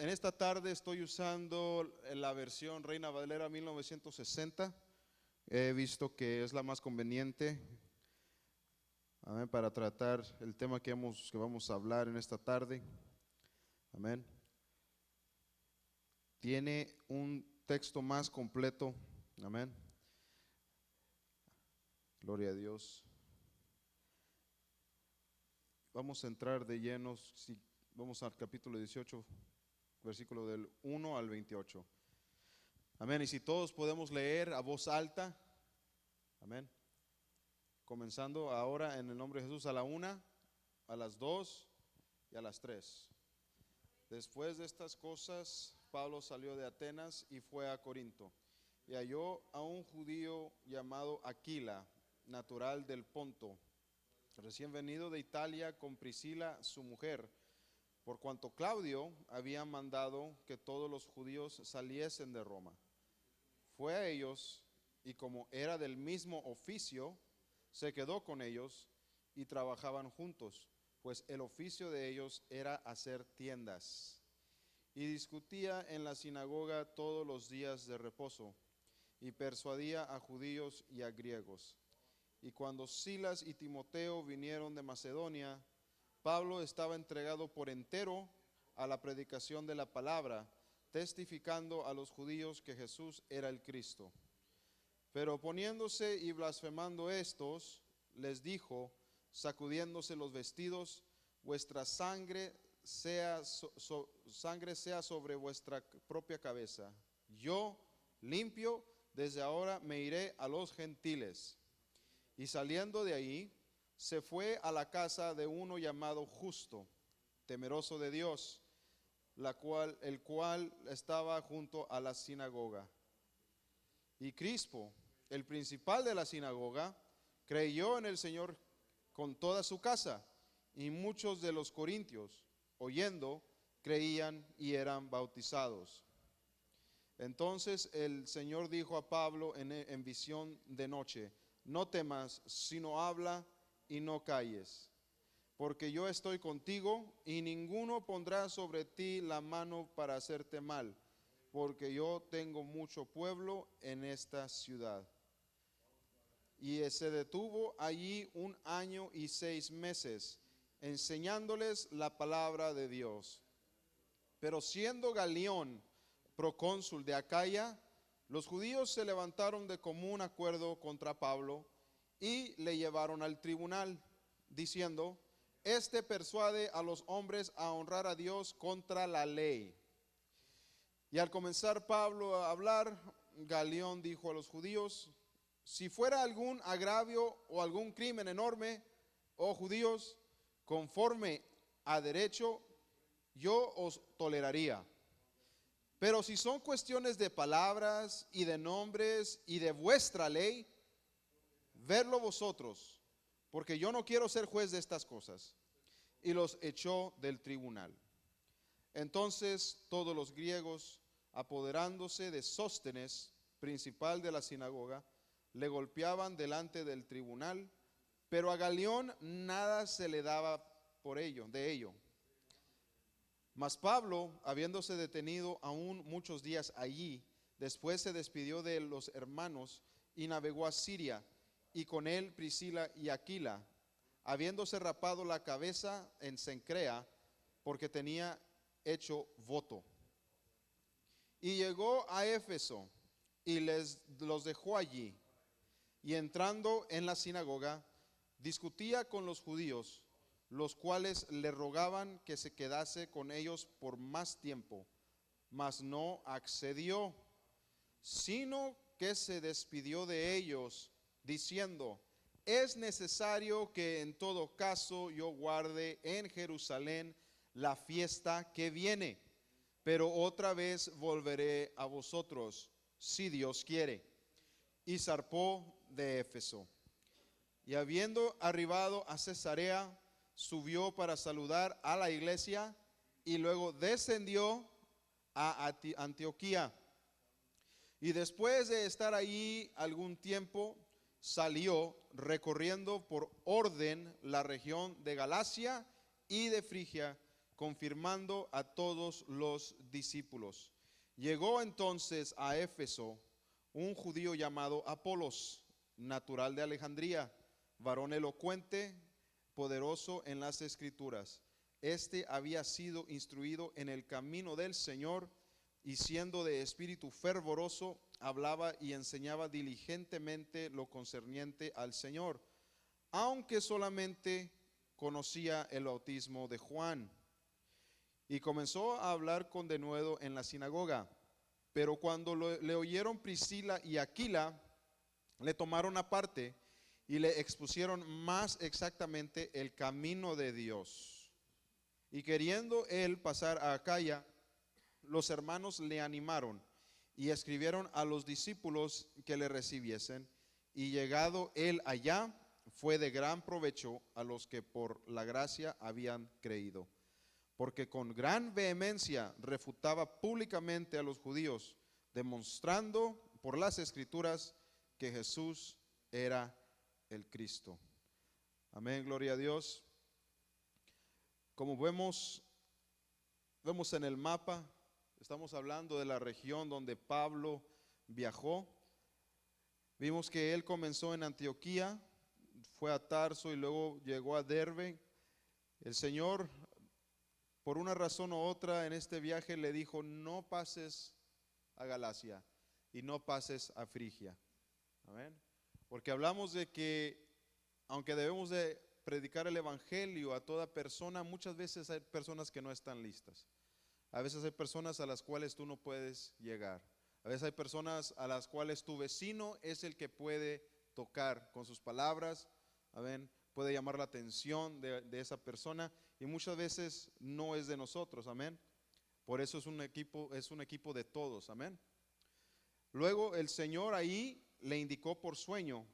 En esta tarde estoy usando la versión Reina Valera 1960. He visto que es la más conveniente, amén, para tratar el tema que vamos a hablar en esta tarde. Amén. Tiene un texto más completo. Amén. Gloria a Dios. Vamos a entrar de llenos, vamos al capítulo 18, versículo del 1 al 28. Amén. Y si todos podemos leer a voz alta. Amén. Comenzando ahora en el nombre de Jesús a la 1, a las 2 y a las 3. Después de estas cosas, Pablo salió de Atenas y fue a Corinto. Y halló a un judío llamado Aquila, natural del Ponto, recién venido de Italia con Priscila, su mujer, por cuanto Claudio había mandado que todos los judíos saliesen de Roma. Fue a ellos y como era del mismo oficio, se quedó con ellos y trabajaban juntos, pues el oficio de ellos era hacer tiendas. Y discutía en la sinagoga todos los días de reposo y persuadía a judíos y a griegos. Y cuando Silas y Timoteo vinieron de Macedonia, Pablo estaba entregado por entero a la predicación de la palabra, testificando a los judíos que Jesús era el Cristo. Pero oponiéndose y blasfemando estos, les dijo, sacudiéndose los vestidos, vuestra sangre sea sobre vuestra propia cabeza. Yo, limpio, desde ahora me iré a los gentiles. Y saliendo de ahí, se fue a la casa de uno llamado Justo, temeroso de Dios, el cual estaba junto a la sinagoga. Y Crispo, el principal de la sinagoga, creyó en el Señor con toda su casa, y muchos de los corintios, oyendo, creían y eran bautizados. Entonces el Señor dijo a Pablo en visión de noche, no temas, sino habla y no calles, porque yo estoy contigo y ninguno pondrá sobre ti la mano para hacerte mal, porque yo tengo mucho pueblo en esta ciudad. Y se detuvo allí 1 año y 6 meses, enseñándoles la palabra de Dios. Pero siendo Galión procónsul de Acaya, los judíos se levantaron de común acuerdo contra Pablo y le llevaron al tribunal, diciendo, este persuade a los hombres a honrar a Dios contra la ley. Y al comenzar Pablo a hablar, Galión dijo a los judíos, si fuera algún agravio o algún crimen enorme, oh judíos, conforme a derecho, yo os toleraría. Pero si son cuestiones de palabras y de nombres y de vuestra ley, vedlo vosotros, porque yo no quiero ser juez de estas cosas. Y los echó del tribunal. Entonces todos los griegos, apoderándose de Sóstenes, principal de la sinagoga, le golpeaban delante del tribunal, pero a Galión nada se le daba de ello. Mas Pablo, habiéndose detenido aún muchos días allí, después se despidió de los hermanos y navegó a Siria, y con él Priscila y Aquila, habiéndose rapado la cabeza en Cencrea, porque tenía hecho voto. Y llegó a Éfeso y los dejó allí. Y entrando en la sinagoga, discutía con los judíos, los cuales le rogaban que se quedase con ellos por más tiempo, mas no accedió, sino que se despidió de ellos, diciendo, es necesario que en todo caso yo guarde en Jerusalén la fiesta que viene, pero otra vez volveré a vosotros, si Dios quiere. Y zarpó de Éfeso. Y habiendo arribado a Cesarea, subió para saludar a la iglesia y luego descendió a Antioquía. Y después de estar allí algún tiempo, salió recorriendo por orden la región de Galacia y de Frigia confirmando a todos los discípulos. Llegó entonces a Éfeso un judío llamado Apolos, natural de Alejandría, varón elocuente, poderoso en las escrituras. Este había sido instruido en el camino del Señor, y siendo de espíritu fervoroso, hablaba y enseñaba diligentemente lo concerniente al Señor, aunque solamente conocía el bautismo de Juan. Y comenzó a hablar con denuedo en la sinagoga. Pero cuando le oyeron Priscila y Aquila, le tomaron aparte y le expusieron más exactamente el camino de Dios. Y queriendo él pasar a Acaya, los hermanos le animaron y escribieron a los discípulos que le recibiesen. Y llegado él allá, fue de gran provecho a los que por la gracia habían creído, porque con gran vehemencia refutaba públicamente a los judíos, demostrando por las escrituras que Jesús era el Cristo. Amén, gloria a Dios. Como vemos en el mapa, estamos hablando de la región donde Pablo viajó. Vimos que él comenzó en Antioquía, fue a Tarso y luego llegó a Derbe. El Señor, por una razón u otra, en este viaje le dijo: no pases a Galacia y no pases a Frigia. Amén. Porque hablamos de que aunque debemos de predicar el evangelio a toda persona, muchas veces hay personas que no están listas. A veces hay personas a las cuales tú no puedes llegar. A veces hay personas a las cuales tu vecino es el que puede tocar con sus palabras. Amén. Puede llamar la atención de esa persona, y muchas veces no es de nosotros. Amén. Por eso es un equipo de todos. Amén. Luego el Señor ahí le indicó por sueño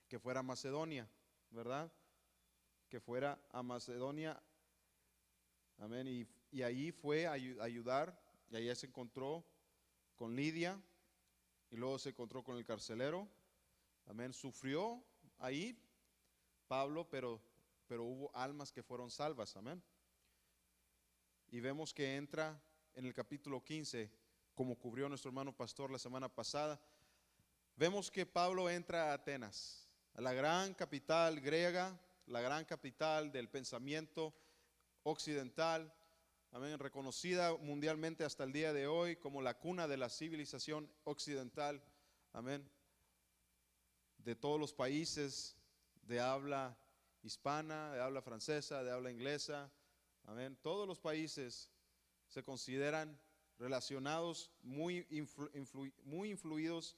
que fuera a Macedonia, ¿verdad? Que fuera a Macedonia. Amén. Y ahí fue a ayudar, y allá se encontró con Lidia, y luego se encontró con el carcelero. Amén. Sufrió ahí Pablo, pero hubo almas que fueron salvas. Amén. Y vemos que entra en el capítulo 15, como cubrió nuestro hermano pastor la semana pasada. Vemos que Pablo entra a Atenas, a la gran capital griega, la gran capital del pensamiento occidental. Amén. Reconocida mundialmente hasta el día de hoy como la cuna de la civilización occidental. Amén. De todos los países de habla hispana, de habla francesa, de habla inglesa. Amén. Todos los países se consideran relacionados, muy influidos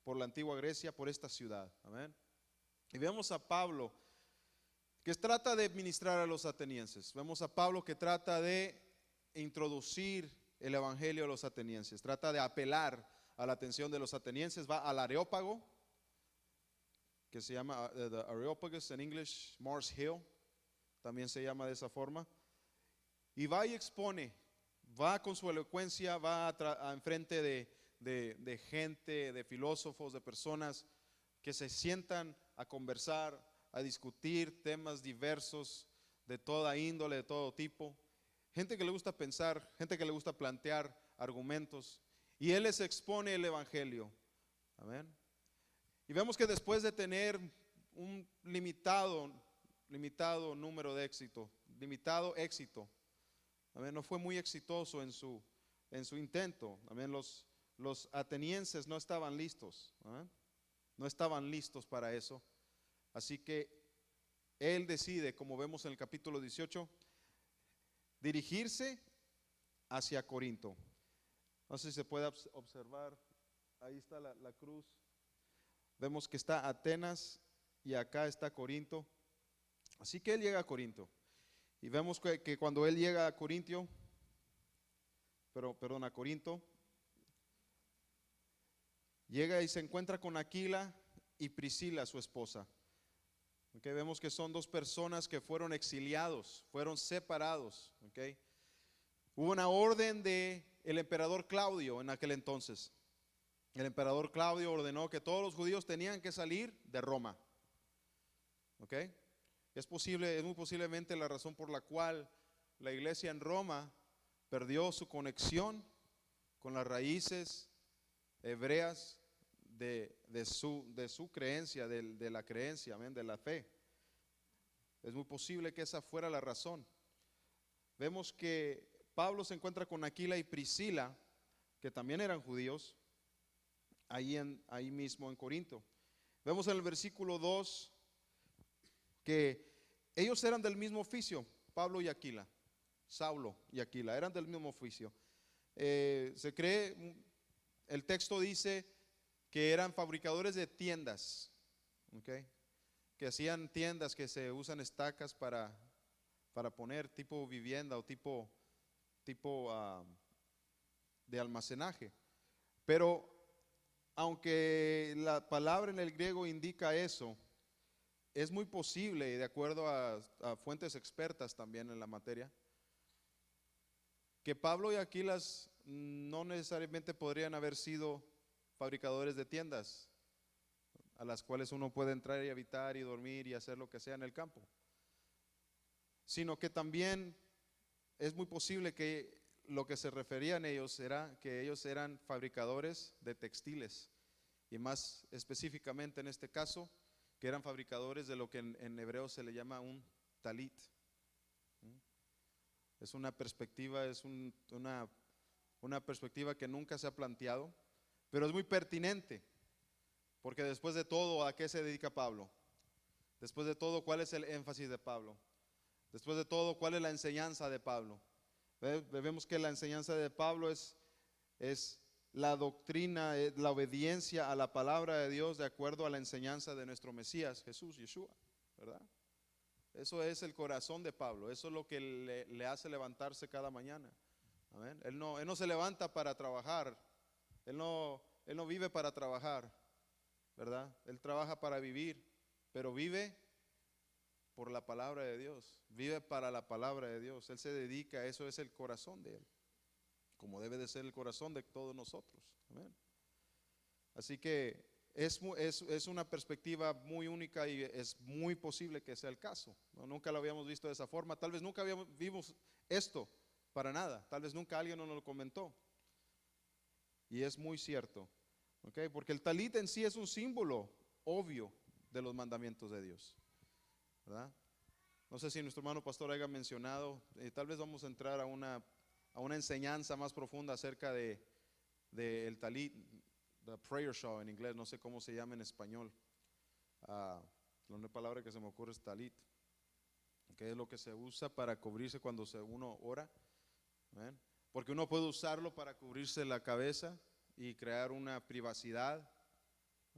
por la antigua Grecia, por esta ciudad. Amén. Y vemos a Pablo que trata de ministrar a los atenienses. Vemos a Pablo que trata de introducir el evangelio a los atenienses, trata de apelar a la atención de los atenienses. Va al Areópago, que se llama the Areopagus en English, Mars Hill, también se llama de esa forma, y va y expone, va con su elocuencia, va a enfrente de gente, de filósofos, de personas que se sientan a conversar, a discutir temas diversos de toda índole, de todo tipo, gente que le gusta pensar, gente que le gusta plantear argumentos, y él les expone el evangelio. Amén. Y vemos que después de tener un limitado número de limitado éxito, amén, no fue muy exitoso en su intento. Amén. Los atenienses no estaban listos. Amén. No estaban listos para eso. Así que él decide, como vemos en el capítulo 18, dirigirse hacia Corinto. No sé si se puede observar, ahí está la cruz. Vemos que está Atenas y acá está Corinto. Así que él llega a Corinto. Y vemos que cuando él llega a Corinto, llega y se encuentra con Aquila y Priscila, su esposa. Okay, vemos que son dos personas que fueron exiliados, fueron separados. Okay. Hubo una orden del emperador Claudio en aquel entonces. El emperador Claudio ordenó que todos los judíos tenían que salir de Roma. ¿Ok? Es muy posiblemente la razón por la cual la iglesia en Roma perdió su conexión con las raíces hebreas de su creencia, de la creencia, amén, de la fe. Es muy posible que esa fuera la razón. Vemos que Pablo se encuentra con Aquila y Priscila, que también eran judíos, ahí mismo en Corinto. Vemos en el versículo 2 que ellos eran del mismo oficio, Pablo y Aquila, Saulo y Aquila, eran del mismo oficio. Se cree, el texto dice que eran fabricadores de tiendas, ¿okay? Que hacían tiendas que se usan estacas para poner tipo vivienda o tipo de almacenaje. Pero aunque la palabra en el griego indica eso, es muy posible, de acuerdo a fuentes expertas también en la materia, que Pablo y Aquilas no necesariamente podrían haber sido fabricadores de tiendas a las cuales uno puede entrar y habitar y dormir y hacer lo que sea en el campo, sino que también es muy posible que lo que se referían ellos era que ellos eran fabricadores de textiles, y más específicamente en este caso, que eran fabricadores de lo que en hebreo se le llama un talit. Es una perspectiva, una perspectiva que nunca se ha planteado, pero es muy pertinente, porque después de todo, ¿a qué se dedica Pablo? Después de todo, ¿cuál es el énfasis de Pablo? Después de todo, ¿cuál es la enseñanza de Pablo? Vemos que la enseñanza de Pablo es la doctrina, la obediencia a la palabra de Dios de acuerdo a la enseñanza de nuestro Mesías, Jesús, Yeshua, ¿verdad? Eso es el corazón de Pablo, eso es lo que le hace levantarse cada mañana. Amén. Él no se levanta para trabajar, él no vive para trabajar, ¿verdad? Él trabaja para vivir, pero vive por la palabra de Dios, vive para la palabra de Dios. Él se dedica a eso, es el corazón de él, como debe de ser el corazón de todos nosotros. Amén. Así que es una perspectiva muy única y es muy posible que sea el caso, ¿no? Nunca lo habíamos visto de esa forma, tal vez nunca vimos esto para nada, tal vez nunca alguien nos lo comentó, y es muy cierto, ¿okay? Porque el talit en sí es un símbolo obvio de los mandamientos de Dios, ¿verdad? No sé si nuestro hermano pastor haya mencionado, tal vez vamos a entrar a una enseñanza más profunda acerca de el talit, the prayer shawl en inglés, no sé cómo se llama en español. La única palabra que se me ocurre es talit, que es lo que se usa para cubrirse cuando uno ora. ¿Ven? Porque uno puede usarlo para cubrirse la cabeza y crear una privacidad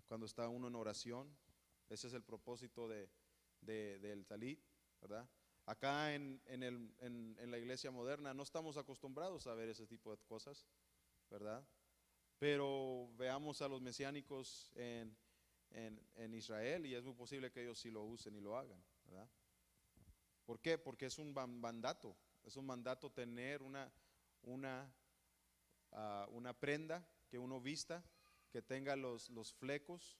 cuando está uno en oración. Ese es el propósito del talit, ¿verdad? Acá en la iglesia moderna no estamos acostumbrados a ver ese tipo de cosas, ¿verdad? Pero veamos a los mesiánicos en Israel y es muy posible que ellos sí lo usen y lo hagan, ¿verdad? ¿Por qué? Porque es un mandato tener una prenda que uno vista, que tenga los flecos,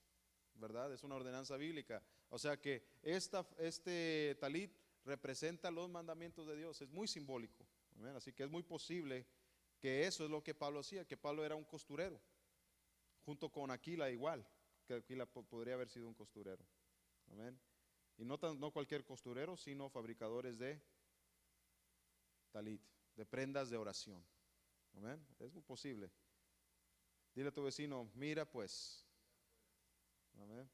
¿verdad? Es una ordenanza bíblica. O sea que este talit representa los mandamientos de Dios, es muy simbólico, ¿verdad? Así que es muy posible que eso es lo que Pablo hacía, que Pablo era un costurero, junto con Aquila igual, que Aquila podría haber sido un costurero. Amén. Y no cualquier costurero, sino fabricadores de talit, de prendas de oración. Amén. Es muy posible. Dile a tu vecino, mira pues. Amén.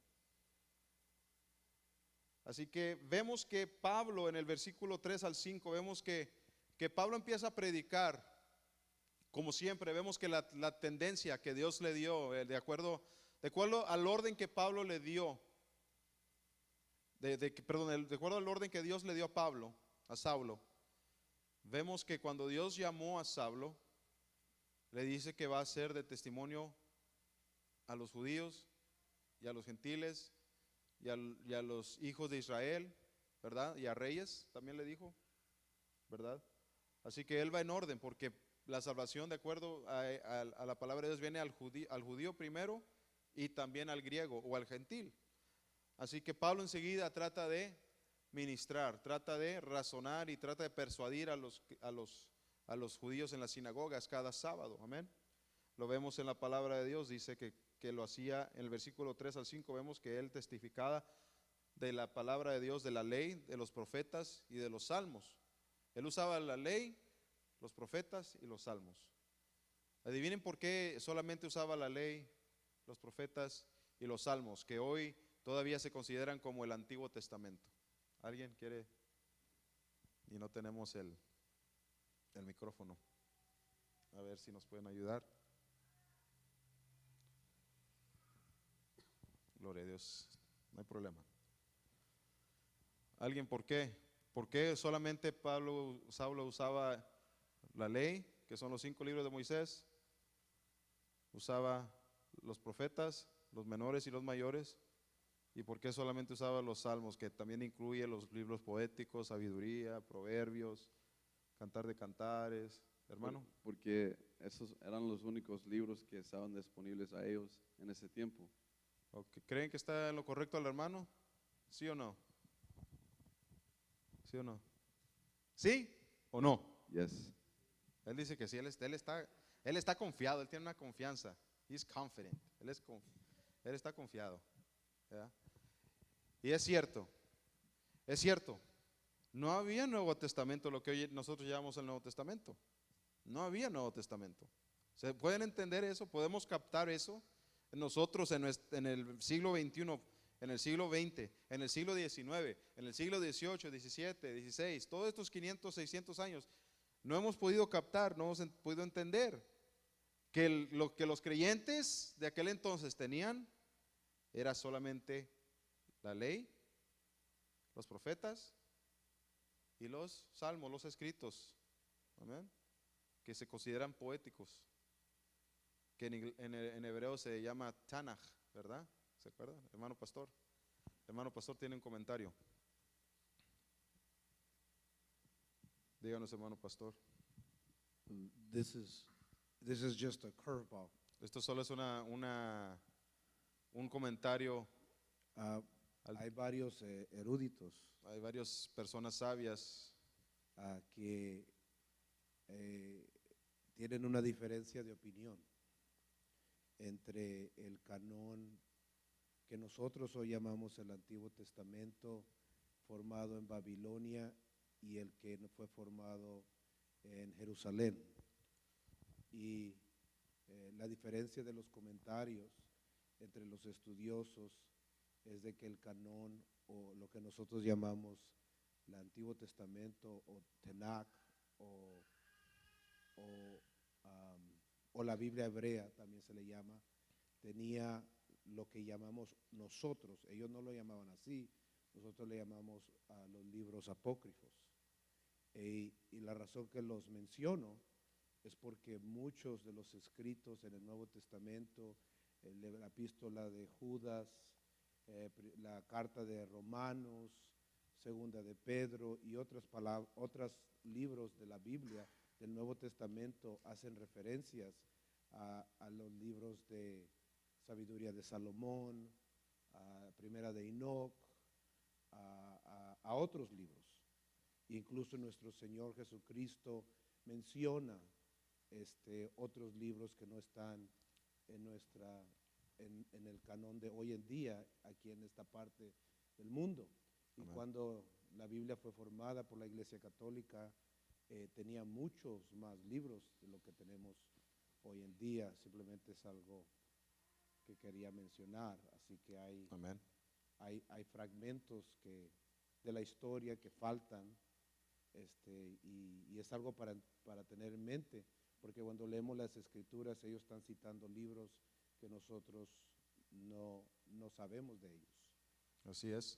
Así que vemos que Pablo en el versículo 3 al 5, vemos que Pablo empieza a predicar. Como siempre, vemos que la tendencia que Dios le dio, de acuerdo al orden que Pablo le dio, de acuerdo al orden que Dios le dio a Saulo, vemos que cuando Dios llamó a Saulo, le dice que va a ser de testimonio a los judíos y a los gentiles y a los hijos de Israel, ¿verdad? Y a reyes también le dijo, ¿verdad? Así que él va en orden, porque la salvación, de acuerdo a la palabra de Dios, viene al judío primero y también al griego o al gentil. Así que Pablo enseguida trata de ministrar, trata de razonar y trata de persuadir a los judíos en las sinagogas cada sábado. Amén. Lo vemos en la palabra de Dios, dice que lo hacía en el versículo 3 al 5, vemos que él testificaba de la palabra de Dios, de la ley, de los profetas y de los salmos. Él usaba la ley, los profetas y los salmos. Adivinen por qué solamente usaba la ley, los profetas y los salmos, que hoy todavía se consideran como el Antiguo Testamento. ¿Alguien quiere? Y no tenemos el micrófono. A ver si nos pueden ayudar. Gloria a Dios, no hay problema. ¿Alguien por qué? ¿Por qué solamente Saulo usaba la ley, que son los 5 libros de Moisés? Usaba los profetas, los menores y los mayores. ¿Y por qué solamente usaba los salmos, que también incluye los libros poéticos, sabiduría, proverbios, cantar de cantares? Hermano. Porque esos eran los únicos libros que estaban disponibles a ellos en ese tiempo. ¿Creen que está en lo correcto el hermano? ¿Sí o no? ¿Sí o no? ¿Sí o no? Yes. Él dice que sí, él está confiado, él tiene una confianza. He's confident. Él está confiado. ¿Verdad? Y es cierto. No había Nuevo Testamento, lo que hoy nosotros llamamos el Nuevo Testamento. No había Nuevo Testamento. ¿Se pueden entender eso? ¿Podemos captar eso? Nosotros en el siglo XXI, en el siglo XX, en el siglo XIX, en el siglo XVIII, XVII, XVI, todos estos 500, 600 años, no hemos podido captar, no hemos podido entender que lo que los creyentes de aquel entonces tenían era solamente la ley, los profetas y los salmos, los escritos, amén, que se consideran poéticos, que en hebreo se llama Tanaj, ¿verdad? ¿Se acuerdan? Hermano pastor. Hermano pastor tiene un comentario. Díganos, hermano pastor. This is just a curveball. Esto solo es un comentario. Hay varios eruditos Hay varias personas sabias que tienen una diferencia de opinión entre el canón que nosotros hoy llamamos el Antiguo Testamento, formado en Babilonia, y el que fue formado en Jerusalén. Y la diferencia de los comentarios entre los estudiosos es de que el canón, o lo que nosotros llamamos el Antiguo Testamento o Tanaj o la Biblia hebrea también se le llama, tenía lo que llamamos nosotros, ellos no lo llamaban así, nosotros le llamamos a los libros apócrifos. Y la razón que los menciono es porque muchos de los escritos en el Nuevo Testamento, la epístola de Judas, la carta de Romanos, segunda de Pedro y otros libros de la Biblia del Nuevo Testamento hacen referencias a los libros de sabiduría de Salomón, a primera de Enoch, a otros libros. Incluso nuestro Señor Jesucristo menciona otros libros que no están en el canón de hoy en día aquí en esta parte del mundo. Y Amén. cuando la Biblia fue formada por la Iglesia Católica, tenía muchos más libros de lo que tenemos hoy en día. Simplemente es algo que quería mencionar. Así que Amén. hay fragmentos de la historia que faltan, y es algo para tener en mente, porque cuando leemos las Escrituras ellos están citando libros que nosotros no sabemos de ellos. Así es.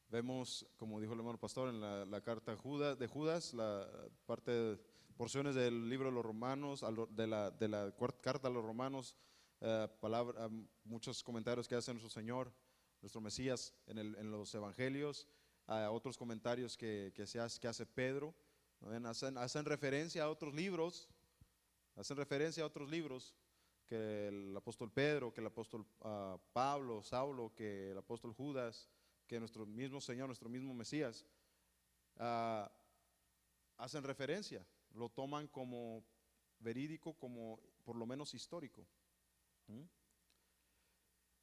Vemos, como dijo el hermano pastor, en la carta de Judas, porciones del libro de los Romanos, de la carta a los Romanos, muchos comentarios que hace nuestro Señor, nuestro Mesías en los evangelios, otros comentarios que hace Pedro, ¿no? Hacen referencia a otros libros, que el apóstol Pedro, que el apóstol Pablo, Saulo, que el apóstol Judas, que nuestro mismo Señor, nuestro mismo Mesías, ah, hacen referencia, lo toman como verídico, como por lo menos histórico. ¿Mm?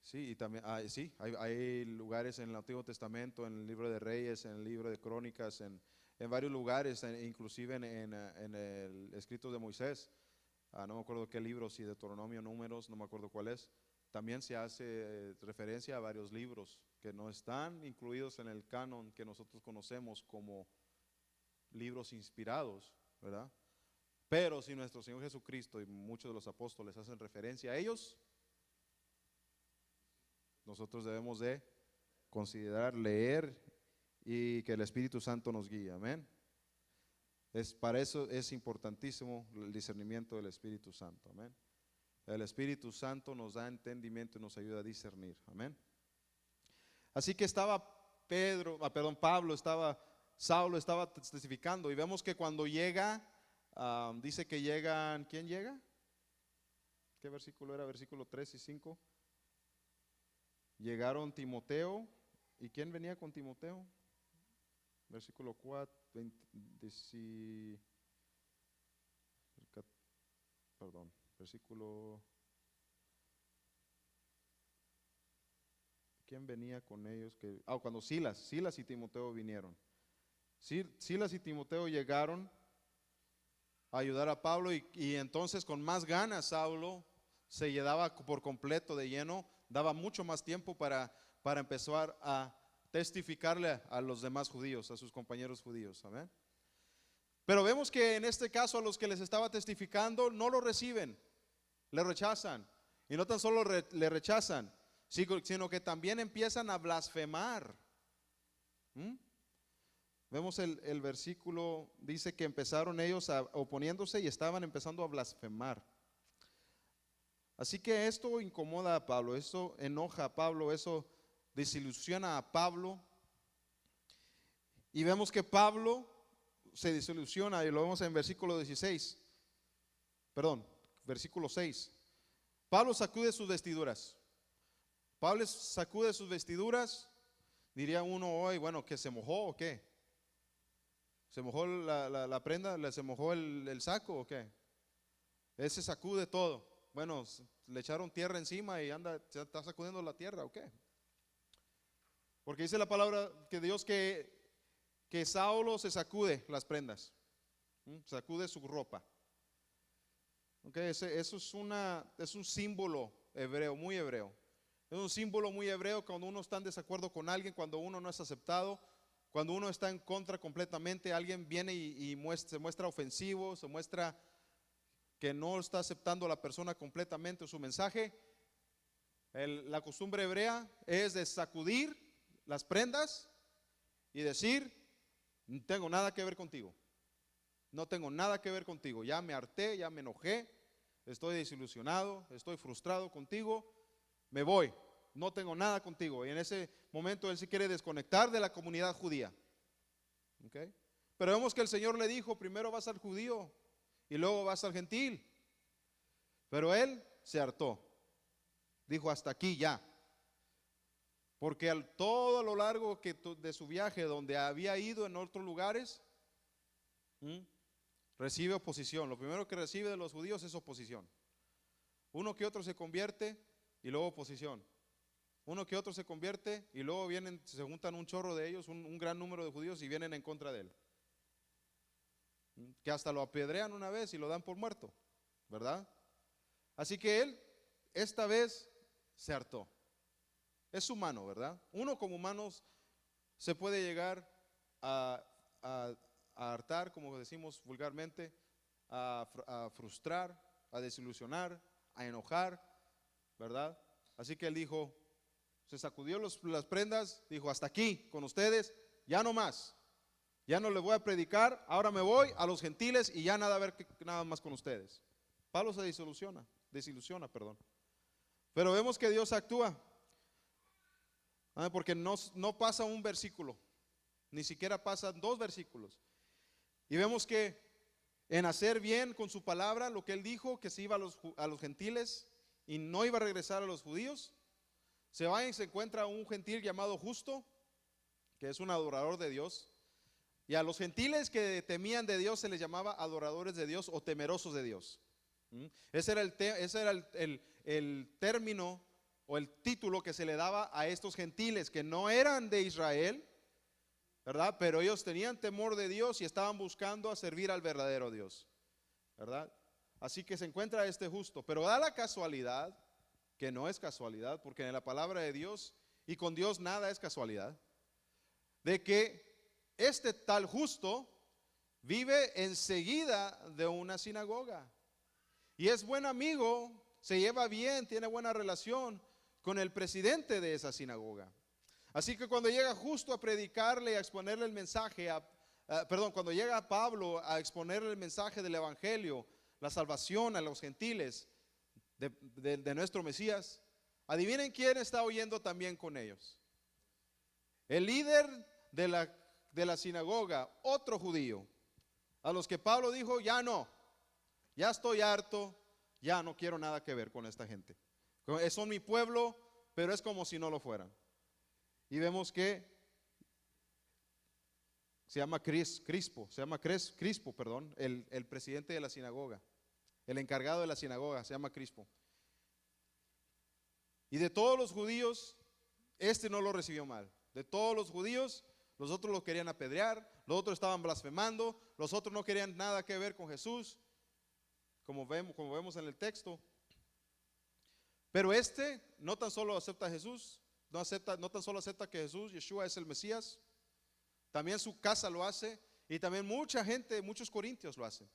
Sí, y también, sí, hay lugares en el Antiguo Testamento, en el libro de Reyes, en el libro de Crónicas, en varios lugares, inclusive en el escrito de Moisés, no me acuerdo qué libro, si Deuteronomio, Números, no me acuerdo cuál es, también se hace referencia a varios libros que no están incluidos en el canon que nosotros conocemos como libros inspirados, ¿verdad? Pero si nuestro Señor Jesucristo y muchos de los apóstoles hacen referencia a ellos, nosotros debemos de considerar, leer y que el Espíritu Santo nos guíe, amén. Para eso es importantísimo el discernimiento del Espíritu Santo, amén. El Espíritu Santo nos da entendimiento y nos ayuda a discernir, amén. Así que estaba Saulo estaba testificando y vemos que cuando llega, dice que llegan, ¿quién llega? ¿Qué versículo era? Versículo 3 y 5. Llegaron Timoteo, ¿y quién venía con Timoteo? Versículo 4, versículo, ¿quién venía con ellos? Cuando Silas y Timoteo vinieron. Silas y Timoteo llegaron a ayudar a Pablo y entonces con más ganas Saulo se llenaba por completo de lleno, daba mucho más tiempo para empezar a testificarle a los demás judíos, a sus compañeros judíos, amén. Pero vemos que en este caso a los que les estaba testificando no lo reciben, le rechazan. Y no tan solo le rechazan, sino que también empiezan a blasfemar. Vemos el versículo, dice que empezaron ellos oponiéndose y estaban empezando a blasfemar. Así que esto incomoda a Pablo, esto enoja a Pablo, eso desilusiona a Pablo. Y vemos que Pablo se desilusiona y lo vemos en versículo 16. Versículo 6. Pablo sacude sus vestiduras. Pablo sacude sus vestiduras. Diría uno hoy, bueno, ¿que se mojó o qué? ¿Se mojó la prenda? ¿Se mojó el saco o qué? Él se sacude todo. Bueno, le echaron tierra encima y se está sacudiendo la tierra o qué? Porque dice la palabra que Dios que Saulo se sacude las prendas, sacude su ropa. Okay, eso es un símbolo hebreo, muy hebreo. Es un símbolo muy hebreo cuando uno está en desacuerdo con alguien, cuando uno no es aceptado, cuando uno está en contra completamente, alguien viene y se muestra ofensivo, se muestra que no está aceptando a la persona completamente su mensaje. La costumbre hebrea es de sacudir las prendas y decir: no tengo nada que ver contigo, no tengo nada que ver contigo, ya me harté, ya me enojé, estoy desilusionado, estoy frustrado contigo, me voy, no tengo nada contigo. Y en ese momento él se quiere desconectar de la comunidad judía. ¿Okay? Pero vemos que el Señor le dijo: primero vas al judío y luego vas al gentil. Pero él se hartó, dijo: hasta aquí ya. Porque todo a lo largo de su viaje, donde había ido en otros lugares, recibe oposición. Lo primero que recibe de los judíos es oposición. Uno que otro se convierte y luego oposición. Uno que otro se convierte y luego se juntan un chorro de ellos, un gran número de judíos, y vienen en contra de él. Que hasta lo apedrean una vez y lo dan por muerto, ¿verdad? Así que él esta vez se hartó. Es humano, ¿verdad? Uno como humanos se puede llegar a hartar, como decimos vulgarmente, a frustrar, a desilusionar, a enojar, ¿verdad? Así que él dijo, se sacudió las prendas, dijo: hasta aquí con ustedes, ya no más, ya no les voy a predicar, ahora me voy a los gentiles y ya nada más con ustedes. Pablo se desilusiona, pero vemos que Dios actúa. Porque no pasa un versículo, ni siquiera pasan 2 versículos. Y vemos que en hacer bien con su palabra, lo que él dijo, que se iba a los gentiles y no iba a regresar a los judíos, se va y se encuentra un gentil llamado Justo, que es un adorador de Dios. Y a los gentiles que temían de Dios se les llamaba adoradores de Dios o temerosos de Dios. Ese era el término o el título que se le daba a estos gentiles que no eran de Israel, ¿verdad? Pero ellos tenían temor de Dios y estaban buscando a servir al verdadero Dios, ¿verdad? Así que se encuentra este justo, pero da la casualidad, que no es casualidad, porque en la palabra de Dios y con Dios nada es casualidad, de que este tal justo vive enseguida de una sinagoga y es buen amigo, se lleva bien, tiene buena relación con el presidente de esa sinagoga. Así que cuando llega justo a predicarle y a exponerle el mensaje, cuando llega Pablo a exponerle el mensaje del evangelio, la salvación a los gentiles de nuestro Mesías, adivinen quién está oyendo también con ellos. El líder de la sinagoga, otro judío, a los que Pablo dijo, ya no, ya estoy harto, ya no quiero nada que ver con esta gente. Son mi pueblo, pero es como si no lo fueran. Y vemos que se llama Crispo, el presidente de la sinagoga, el encargado de la sinagoga, se llama Crispo. Y de todos los judíos, este no lo recibió mal. De todos los judíos, los otros lo querían apedrear, los otros estaban blasfemando, los otros no querían nada que ver con Jesús, como vemos en el texto. Pero este no tan solo acepta a Jesús, no tan solo acepta que Jesús, Yeshua es el Mesías, también su casa lo hace y también mucha gente, muchos corintios lo hacen.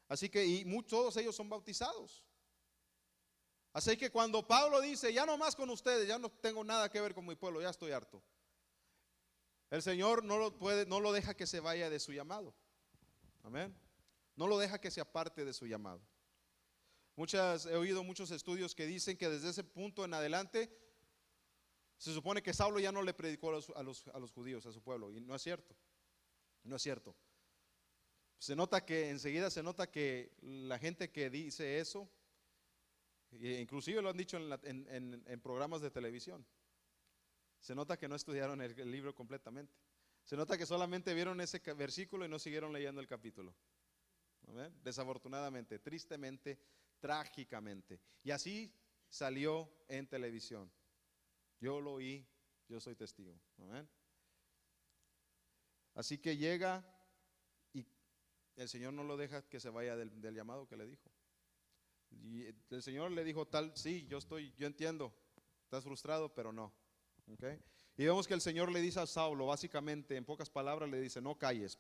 Así que todos ellos son bautizados. Así que cuando Pablo dice, ya no más con ustedes, ya no tengo nada que ver con mi pueblo, ya estoy harto, el Señor no lo deja que se vaya de su llamado. Amén. No lo deja que se aparte de su llamado. He oído muchos estudios que dicen que desde ese punto en adelante se supone que Saulo ya no le predicó a los judíos, a su pueblo, y no es cierto. No es cierto. Enseguida se nota que la gente que dice eso, inclusive lo han dicho en programas de televisión, se nota que no estudiaron el libro completamente. Se nota que solamente vieron ese versículo y no siguieron leyendo el capítulo. ¿Amén? Desafortunadamente, tristemente, trágicamente. Y así salió en televisión. Yo lo oí, yo soy testigo. Amén. Así que llega y el Señor no lo deja que se vaya del llamado que le dijo. Y el Señor le dijo sí, yo entiendo, estás frustrado, pero no. ¿Okay? Y vemos que el Señor le dice a Saulo, básicamente, en pocas palabras, le dice, no calles.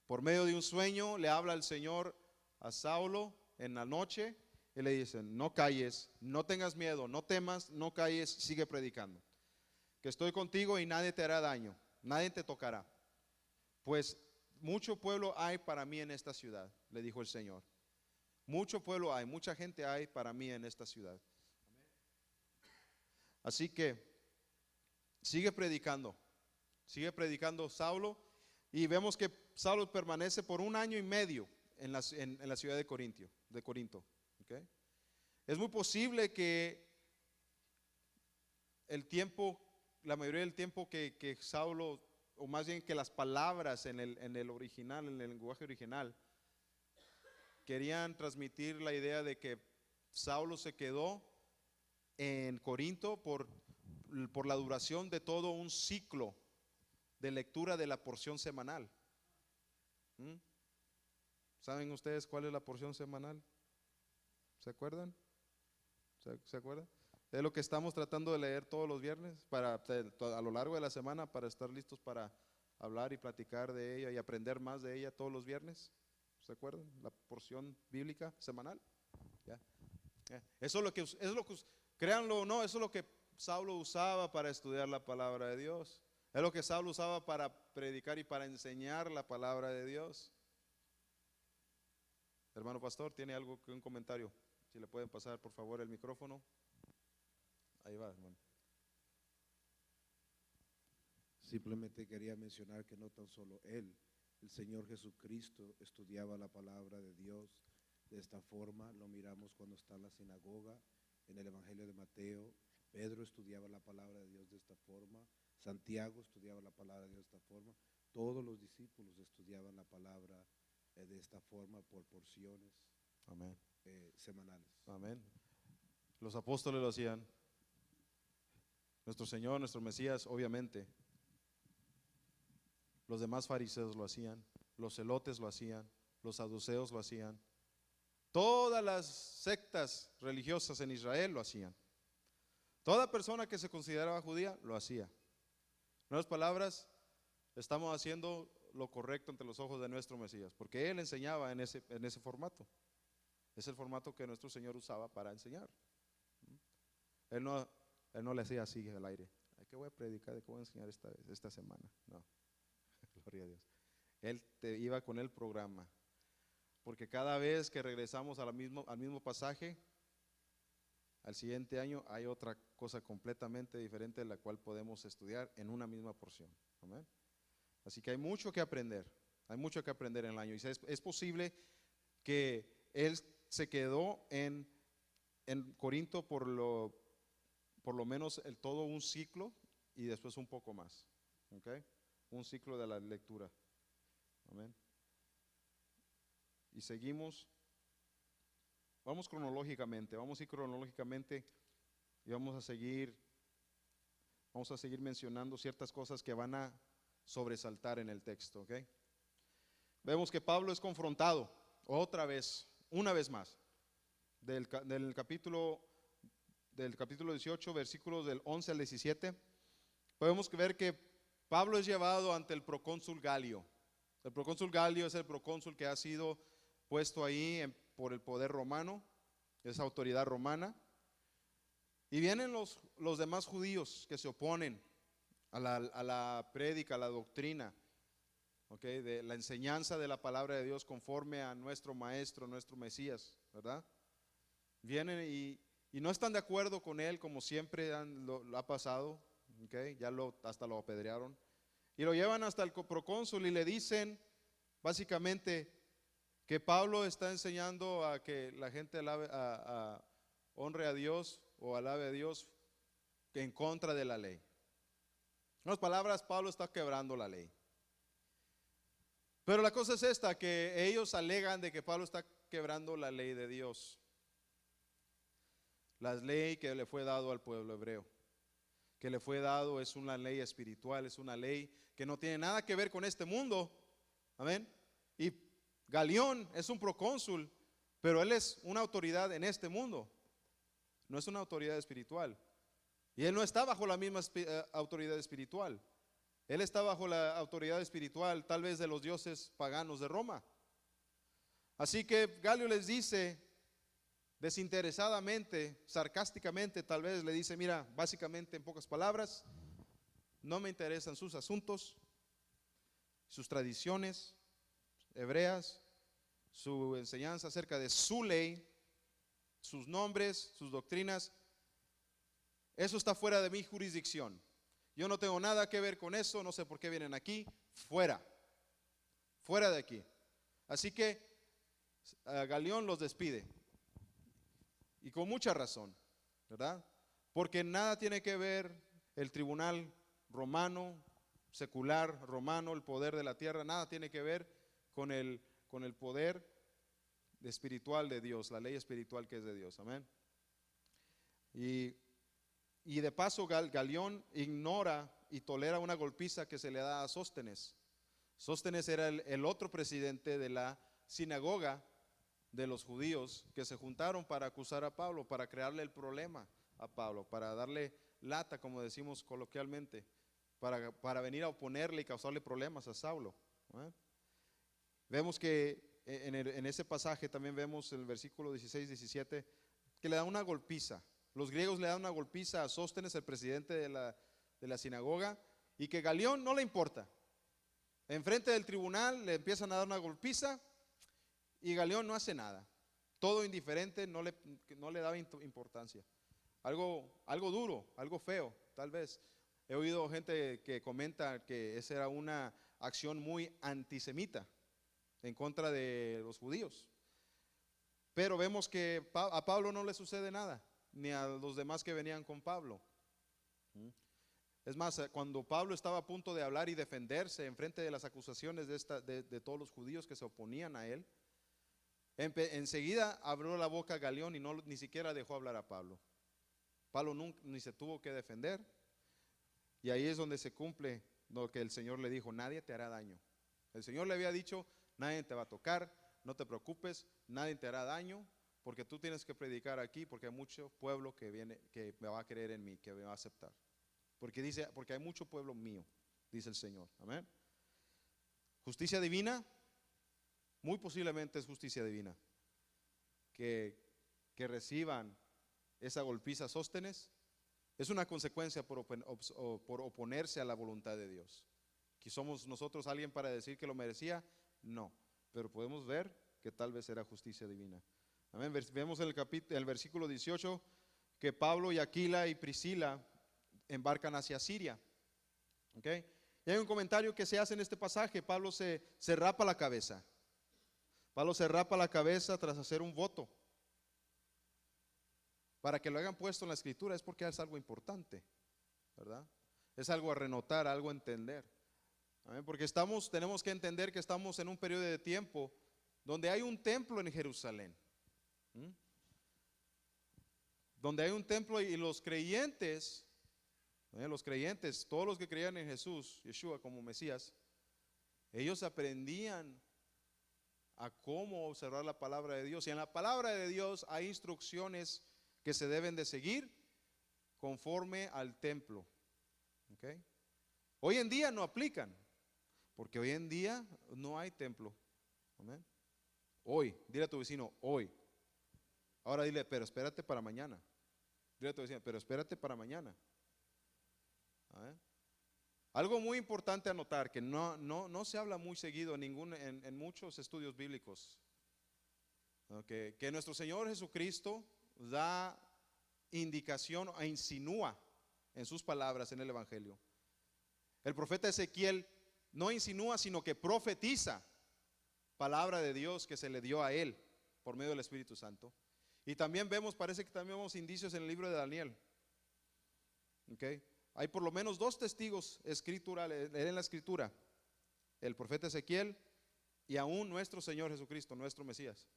Por medio de un sueño le habla el Señor a Saulo en la noche y le dice, no calles, no tengas miedo, no temas, no calles, sigue predicando. Que estoy contigo y nadie te hará daño, nadie te tocará. Pues mucho pueblo hay para mí en esta ciudad, le dijo el Señor. Mucho pueblo hay, mucha gente hay para mí en esta ciudad. Así que sigue predicando Saulo, y vemos que Saulo permanece por 1 año y medio en la ciudad de Corinto. ¿Okay? Es muy posible que la mayoría del tiempo que Saulo, o más bien que las palabras en el original, en el lenguaje original, querían transmitir la idea de que Saulo se quedó en Corinto por la duración de todo un ciclo de lectura de la porción semanal. ¿Saben ustedes cuál es la porción semanal? ¿Se acuerdan? ¿Se acuerdan? Es lo que estamos tratando de leer todos los viernes a lo largo de la semana para estar listos para hablar y platicar de ella y aprender más de ella todos los viernes. ¿Se acuerdan? La porción bíblica semanal. ¿Ya? Eso es lo que, créanlo o no, eso es lo que Saulo usaba para estudiar la palabra de Dios. Es lo que Saulo usaba para predicar y para enseñar la palabra de Dios. Hermano pastor, ¿tiene un comentario? Si le pueden pasar por favor el micrófono. Ahí va, hermano. Simplemente quería mencionar que no tan solo él, el Señor Jesucristo estudiaba la palabra de Dios de esta forma. Lo miramos cuando está en la sinagoga, en el Evangelio de Mateo. Pedro estudiaba la palabra de Dios de esta forma. Santiago estudiaba la palabra de Dios de esta forma. todos los discípulos estudiaban la palabra de esta forma por porciones Amén. semanales. Amén. Los apóstoles lo hacían. Nuestro Señor, nuestro Mesías, obviamente. Los demás fariseos lo hacían. Los celotes lo hacían. Los saduceos lo hacían. Todas las sectas religiosas en Israel lo hacían. Toda persona que se consideraba judía lo hacía. En otras palabras, estamos haciendo lo correcto ante los ojos de nuestro Mesías, porque Él enseñaba en ese formato. Es el formato que nuestro Señor usaba para enseñar. Él no le hacía así al aire. ¿De qué voy a predicar? ¿De qué voy a enseñar esta semana? No, gloria a Dios. Él te iba con el programa. Porque cada vez que regresamos al mismo pasaje, al siguiente año hay otra cosa completamente diferente de la cual podemos estudiar en una misma porción. Amén. Así que hay mucho que aprender en el año. Y es posible que él se quedó en Corinto por lo menos todo un ciclo y después un poco más. ¿Okay? Un ciclo de la lectura. Amén. Y seguimos. Vamos cronológicamente, vamos a ir cronológicamente y vamos a seguir mencionando ciertas cosas que van a sobresaltar en el texto, ¿ok? Vemos que Pablo es confrontado otra vez, una vez más, del capítulo 18, versículos del 11 al 17. Podemos ver que Pablo es llevado ante el procónsul Galio. El procónsul Galio es el procónsul que ha sido puesto ahí por el poder romano, es autoridad romana. Y vienen los demás judíos que se oponen a la prédica, a la doctrina, ¿okay? De la enseñanza de la palabra de Dios conforme a nuestro maestro, nuestro Mesías, ¿verdad? Vienen y no están de acuerdo con él, como siempre lo ha pasado, ¿okay? Hasta lo apedrearon. Y lo llevan hasta el procónsul y le dicen básicamente que Pablo está enseñando a que la gente honre a Dios o alabe a Dios en contra de la ley. En otras palabras, Pablo está quebrando la ley. Pero la cosa es esta, que ellos alegan de que Pablo está quebrando la ley de Dios. La ley que le fue dado al pueblo hebreo. Que le fue dado es una ley espiritual, es una ley que no tiene nada que ver con este mundo. Amén. Y Galión es un procónsul, pero él es una autoridad en este mundo. No es una autoridad espiritual. Y él no está bajo la misma autoridad espiritual. Él está bajo la autoridad espiritual tal vez de los dioses paganos de Roma. Así que Galio les dice desinteresadamente, sarcásticamente tal vez, le dice, mira, básicamente en pocas palabras, no me interesan sus asuntos, sus tradiciones hebreas, su enseñanza acerca de su ley, sus nombres, sus doctrinas. Eso está fuera de mi jurisdicción. Yo no tengo nada que ver con eso, no sé por qué vienen aquí. Fuera de aquí. Así que Galión los despide. Y con mucha razón, ¿verdad? Porque nada tiene que ver el tribunal romano, secular romano, el poder de la tierra, nada tiene que ver con el poder espiritual de Dios, la ley espiritual que es de Dios. Amén. Y de paso Galión ignora y tolera una golpiza que se le da a Sóstenes. Sóstenes era el otro presidente de la sinagoga de los judíos que se juntaron para acusar a Pablo, para crearle el problema a Pablo, para darle lata, como decimos coloquialmente, para venir a oponerle y causarle problemas a Saulo. ¿Eh? Vemos que en ese pasaje también vemos el versículo 16-17 que le da una golpiza. Los griegos le dan una golpiza a Sóstenes, el presidente de la sinagoga, y que Galión no le importa. Enfrente del tribunal le empiezan a dar una golpiza y Galión no hace nada. Todo indiferente, no le daba importancia. Algo duro, algo feo, tal vez. He oído gente que comenta que esa era una acción muy antisemita en contra de los judíos. Pero vemos que a Pablo no le sucede nada, ni a los demás que venían con Pablo. Es más, cuando Pablo estaba a punto de hablar y defenderse en frente de las acusaciones de todos los judíos que se oponían a él, enseguida abrió la boca a Galión y ni siquiera dejó hablar a Pablo. Pablo ni se tuvo que defender. Y ahí es donde se cumple lo que el Señor le dijo: nadie te hará daño. El Señor le había dicho: nadie te va a tocar, no te preocupes, nadie te hará daño, porque tú tienes que predicar aquí, porque hay mucho pueblo que me va a creer en mí, que me va a aceptar. Porque hay mucho pueblo mío, dice el Señor. Amén. Justicia divina, muy posiblemente es justicia divina. Que reciban esa golpiza Sóstenes es una consecuencia por oponerse a la voluntad de Dios. ¿Que somos nosotros alguien para decir que lo merecía? No, pero podemos ver que tal vez era justicia divina. Amén. Vemos en el versículo 18 que Pablo y Aquila y Priscila embarcan hacia Siria. ¿Okay? Y hay un comentario que se hace en este pasaje. Pablo se rapa la cabeza. Pablo se rapa la cabeza tras hacer un voto. Para que lo hayan puesto en la escritura es porque es algo importante, ¿verdad? Es algo a renotar, algo a entender. ¿Amén? Porque tenemos que entender que estamos en un periodo de tiempo donde hay un templo en Jerusalén. Donde hay un templo y los creyentes, todos los que creían en Jesús, Yeshua como Mesías, ellos aprendían a cómo observar la palabra de Dios. Y en la palabra de Dios hay instrucciones que se deben de seguir conforme al templo. ¿Okay? Hoy en día no aplican, porque hoy en día no hay templo. ¿Amén? Hoy, dile a tu vecino, hoy. Ahora dile: pero espérate para mañana. Dile a tu vecino: pero espérate para mañana. ¿Amén? Algo muy importante a notar, que no se habla muy seguido en muchos estudios bíblicos, ¿okay? Que nuestro Señor Jesucristo da indicación e insinúa en sus palabras en el Evangelio. El profeta Ezequiel no insinúa, sino que profetiza palabra de Dios que se le dio a él por medio del Espíritu Santo. Y también parece que también vemos indicios en el libro de Daniel. ¿Okay? Hay por lo menos 2 testigos escriturales en la escritura: el profeta Ezequiel y aún nuestro Señor Jesucristo, nuestro Mesías,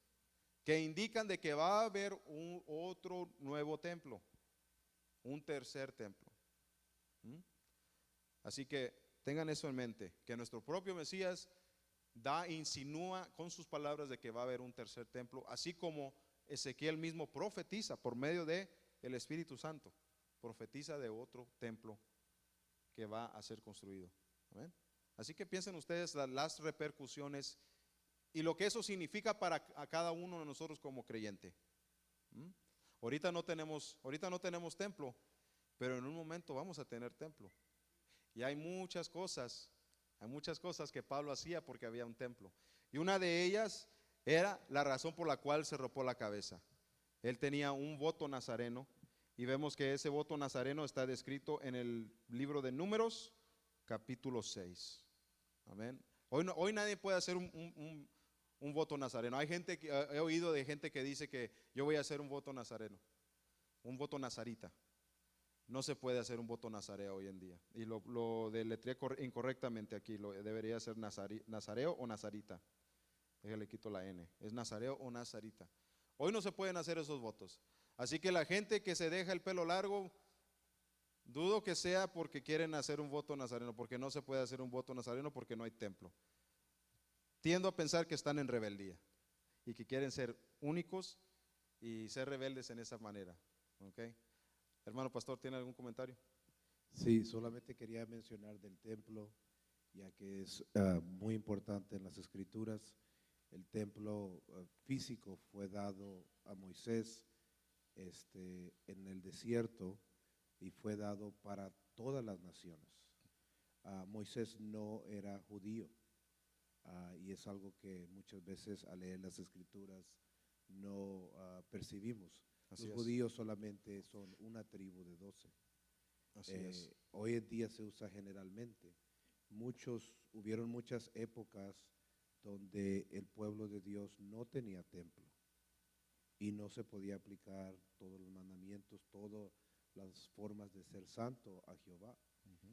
que indican de que va a haber otro nuevo templo, un tercer templo. Así que tengan eso en mente, que nuestro propio Mesías insinúa con sus palabras de que va a haber un tercer templo, así como Ezequiel mismo profetiza por medio de el Espíritu Santo, profetiza de otro templo que va a ser construido. ¿Amén? Así que piensen ustedes las repercusiones y lo que eso significa para a cada uno de nosotros como creyente. Ahorita no tenemos templo, pero en un momento vamos a tener templo. Y hay muchas cosas que Pablo hacía porque había un templo. Y una de ellas era la razón por la cual se rapó la cabeza. Él tenía un voto nazareno, y vemos que ese voto nazareno está descrito en el libro de Números, capítulo 6. Amén. Hoy nadie puede hacer un voto nazareno. He oído de gente que dice que yo voy a hacer un voto nazareno, un voto nazarita. No se puede hacer un voto nazareo hoy en día. Y lo deletreé incorrectamente aquí. Debería ser nazareo o nazarita. Déjale, quito la N. Es nazareo o nazarita. Hoy no se pueden hacer esos votos. Así que la gente que se deja el pelo largo, dudo que sea porque quieren hacer un voto nazareno, porque no se puede hacer un voto nazareno porque no hay templo. Tiendo a pensar que están en rebeldía y que quieren ser únicos y ser rebeldes en esa manera. ¿Okay? Hermano pastor, ¿tiene algún comentario? Sí, solamente quería mencionar del templo, ya que es muy importante en las escrituras. El templo físico fue dado a Moisés en el desierto y fue dado para todas las naciones. Moisés no era judío, y es algo que muchas veces al leer las escrituras no percibimos. Así Los es. judíos solamente son una tribu de 12. Así es. Hoy en día se usa generalmente. Hubieron muchas épocas donde el pueblo de Dios no tenía templo y no se podía aplicar todos los mandamientos, todas las formas de ser santo a Jehová.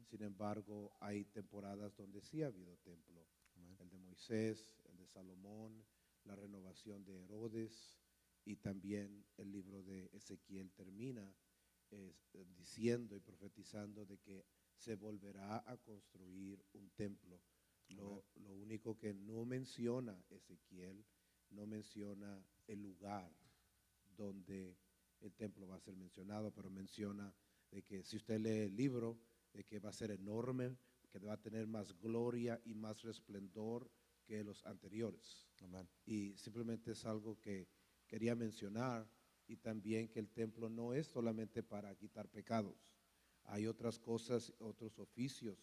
Sin embargo, hay temporadas donde sí ha habido templo. Amén. El de Moisés, el de Salomón, la renovación de Herodes y también el libro de Ezequiel termina diciendo y profetizando de que se volverá a construir un templo. Lo único que no menciona Ezequiel, no menciona el lugar donde el templo va a ser mencionado, pero menciona de que si usted lee el libro, de que va a ser enorme, que va a tener más gloria y más resplendor que los anteriores. Amén. Y simplemente es algo que quería mencionar, y también que el templo no es solamente para quitar pecados. Hay otras cosas, otros oficios,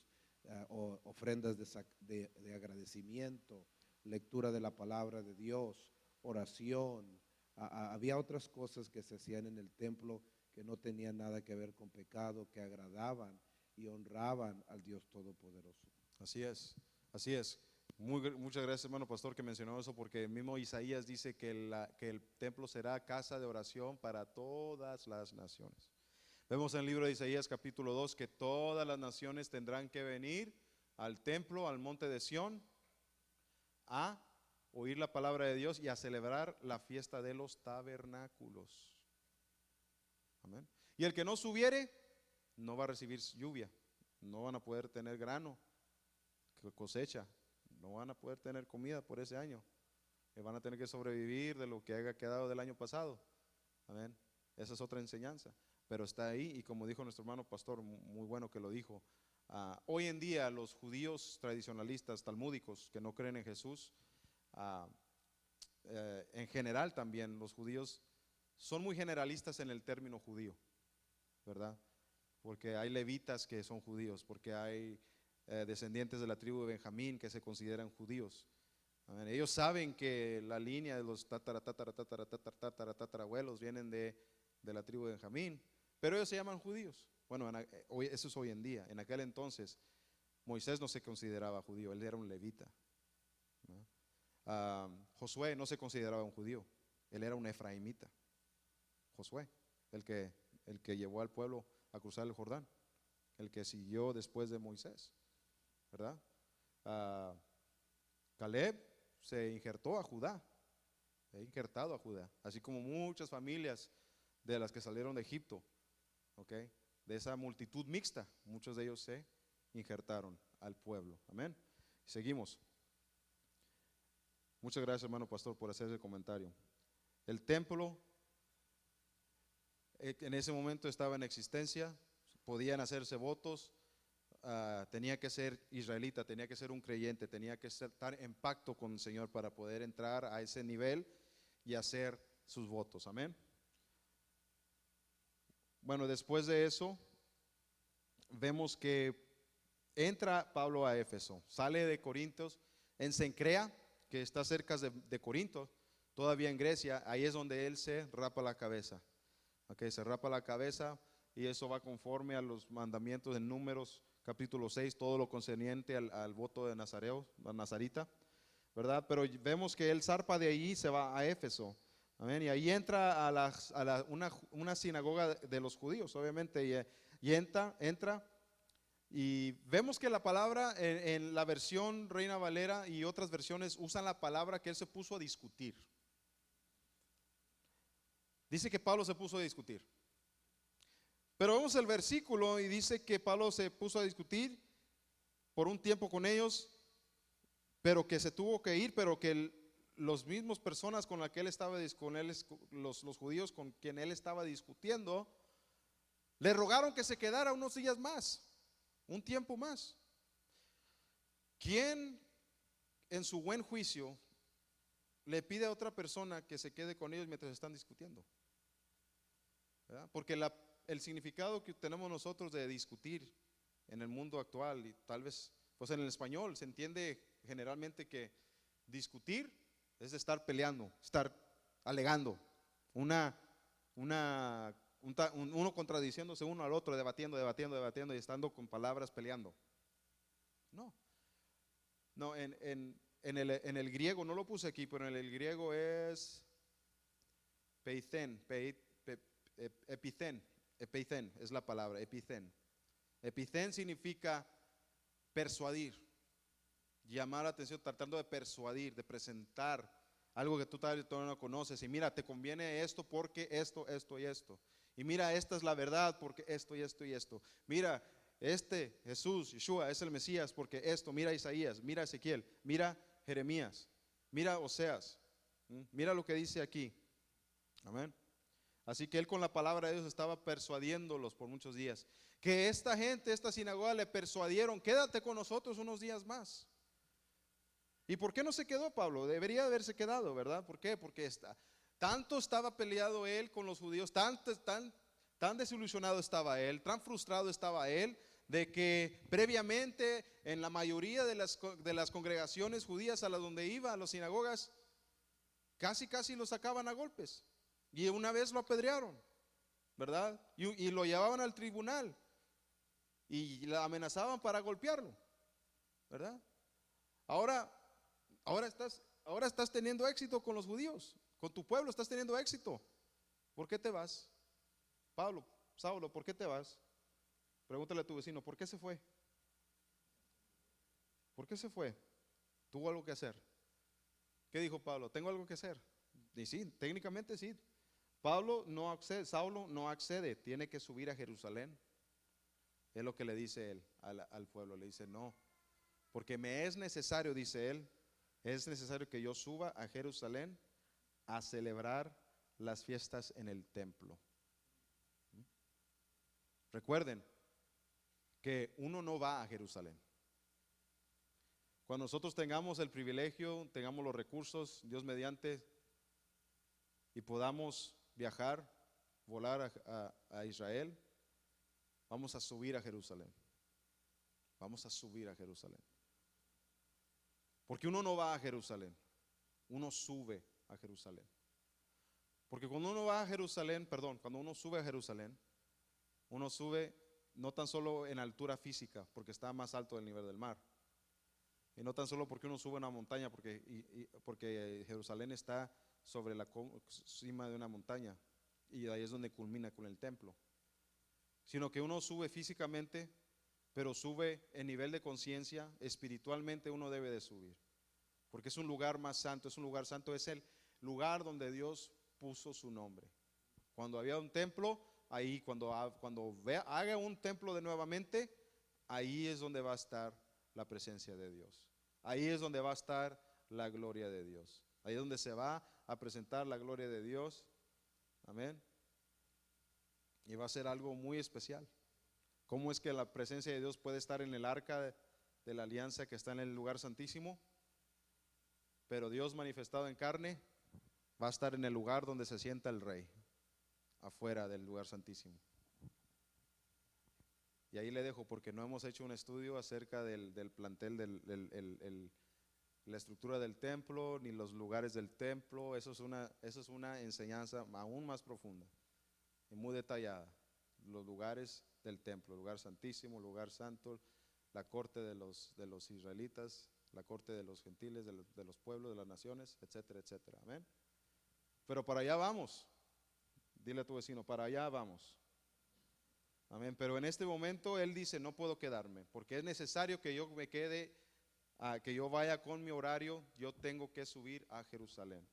ofrendas de agradecimiento, lectura de la palabra de Dios, oración. Había otras cosas que se hacían en el templo que no tenían nada que ver con pecado, que agradaban y honraban al Dios Todopoderoso. Así es, así es. Muchas gracias, hermano pastor, que mencionó eso, porque el mismo Isaías dice que el templo será casa de oración para todas las naciones. Vemos en el libro de Isaías capítulo 2 que todas las naciones tendrán que venir al templo, al monte de Sión, a oír la palabra de Dios y a celebrar la fiesta de los tabernáculos. Amén. Y el que no subiere no va a recibir lluvia, no van a poder tener grano, cosecha, no van a poder tener comida por ese año, van a tener que sobrevivir de lo que haya quedado del año pasado. Amén. Esa es otra enseñanza, pero está ahí, y como dijo nuestro hermano pastor, muy bueno que lo dijo, hoy en día los judíos tradicionalistas, talmúdicos, que no creen en Jesús, en general también los judíos son muy generalistas en el término judío, ¿verdad? Porque hay levitas que son judíos, porque hay descendientes de la tribu de Benjamín que se consideran judíos. Amén. Ellos saben que la línea de los tatarabuelos vienen de la tribu de Benjamín, pero ellos se llaman judíos. Bueno, eso es hoy en día. En aquel entonces Moisés no se consideraba judío, él era un levita, ¿no? Josué no se consideraba un judío, él era un efraimita. Josué, el que llevó al pueblo a cruzar el Jordán, el que siguió después de Moisés, ¿verdad? Caleb se injertó a Judá, injertado a Judá, así como muchas familias de las que salieron de Egipto, ¿ok? De esa multitud mixta, muchos de ellos se injertaron al pueblo. Amén. Seguimos. Muchas gracias, hermano pastor, por hacer ese comentario. El templo en ese momento estaba en existencia, podían hacerse votos, tenía que ser israelita, tenía que ser un creyente, tenía que estar en pacto con el Señor para poder entrar a ese nivel y hacer sus votos. Amén. Bueno, después de eso, vemos que entra Pablo a Éfeso, sale de Corintios, en Cencrea, que está cerca de Corinto, todavía en Grecia, ahí es donde él se rapa la cabeza. Okay, se rapa la cabeza, y eso va conforme a los mandamientos en Números capítulo 6, todo lo concerniente al voto de Nazarita, ¿verdad? Pero vemos que él zarpa de allí y se va a Éfeso. Amén. Y ahí entra a una sinagoga de los judíos, obviamente, y entra, y vemos que la palabra en la versión Reina Valera y otras versiones usan la palabra que él se puso a discutir. Dice que Pablo se puso a discutir. Pero vemos el versículo y dice que Pablo se puso a discutir por un tiempo con ellos, pero que se tuvo que ir, pero que los mismos personas con las que él estaba, los judíos con quien él estaba discutiendo, le rogaron que se quedara unos días más, un tiempo más. ¿Quién en su buen juicio le pide a otra persona que se quede con ellos mientras están discutiendo? ¿Verdad? Porque el significado que tenemos nosotros de discutir en el mundo actual, y tal vez pues en el español se entiende generalmente que discutir es estar peleando, estar alegando, uno contradiciéndose uno al otro, debatiendo y estando con palabras peleando. No, en el griego, no lo puse aquí, pero en el griego es peithen, epithen, Epicen es la palabra, epicen. Epicen significa persuadir, llamar la atención, tratando de persuadir, de presentar algo que tú todavía no conoces. Y mira, te conviene esto porque esto, esto y esto. Y mira, esta es la verdad porque esto y esto y esto. Mira, este Jesús, Yeshua, es el Mesías porque esto. Mira Isaías, mira Ezequiel, mira Jeremías, mira Oseas. Mira lo que dice aquí. Amén. Así que él con la palabra de Dios estaba persuadiéndolos por muchos días. Que esta gente, esta sinagoga le persuadieron, quédate con nosotros unos días más. ¿Y por qué no se quedó Pablo? Debería haberse quedado, ¿verdad? ¿Por qué? Porque tanto estaba peleado él con los judíos, tan desilusionado estaba él, tan frustrado estaba él, de que previamente en la mayoría de las congregaciones judías a las donde iba, a las sinagogas, casi lo sacaban a golpes. Y una vez lo apedrearon, ¿verdad? Y lo llevaban al tribunal y le amenazaban para golpearlo, ¿verdad? Ahora estás teniendo éxito con los judíos, con tu pueblo estás teniendo éxito. ¿Por qué te vas? Saulo, ¿por qué te vas? Pregúntale a tu vecino, ¿por qué se fue? ¿Por qué se fue? Tuvo algo que hacer. ¿Qué dijo Pablo? Tengo algo que hacer. Y sí, técnicamente sí. Saulo no accede, tiene que subir a Jerusalén. Es lo que le dice él al pueblo. Le dice, no, porque me es necesario, dice él, es necesario que yo suba a Jerusalén a celebrar las fiestas en el templo. Recuerden que uno no va a Jerusalén. Cuando nosotros tengamos el privilegio, tengamos los recursos, Dios mediante, y podamos viajar, volar a Israel, vamos a subir a Jerusalén. Vamos a subir a Jerusalén. Porque uno no va a Jerusalén, uno sube a Jerusalén. Porque cuando uno va a Jerusalén, cuando uno sube a Jerusalén, uno sube no tan solo en altura física, porque está más alto del nivel del mar. Y no tan solo porque uno sube a una montaña, porque Jerusalén está sobre la cima de una montaña y ahí es donde culmina con el templo, sino que uno sube físicamente, pero sube en nivel de conciencia. Espiritualmente uno debe de subir, porque es un lugar más santo, es el lugar donde Dios puso su nombre. Cuando había un templo, ahí cuando haga un templo de nuevamente, ahí es donde va a estar la presencia de Dios. Ahí es donde va a estar la gloria de Dios. Ahí es donde se va a presentar la gloria de Dios. Amén. Y va a ser algo muy especial. ¿Cómo es que la presencia de Dios puede estar en el arca de la alianza que está en el lugar santísimo? Pero Dios manifestado en carne va a estar en el lugar donde se sienta el rey, afuera del lugar santísimo. Y ahí le dejo, porque no hemos hecho un estudio acerca del plantel, la estructura del templo, ni los lugares del templo. Eso es una enseñanza aún más profunda y muy detallada. Los lugares del templo, lugar santísimo, lugar santo, la corte de los israelitas, la corte de los gentiles, de los pueblos, de las naciones, etcétera, etcétera. Amén. Pero para allá vamos. Dile a tu vecino, para allá vamos. Amén. Pero en este momento él dice, no puedo quedarme, porque es necesario que yo me quede, que yo vaya con mi horario. Yo tengo que subir a Jerusalén.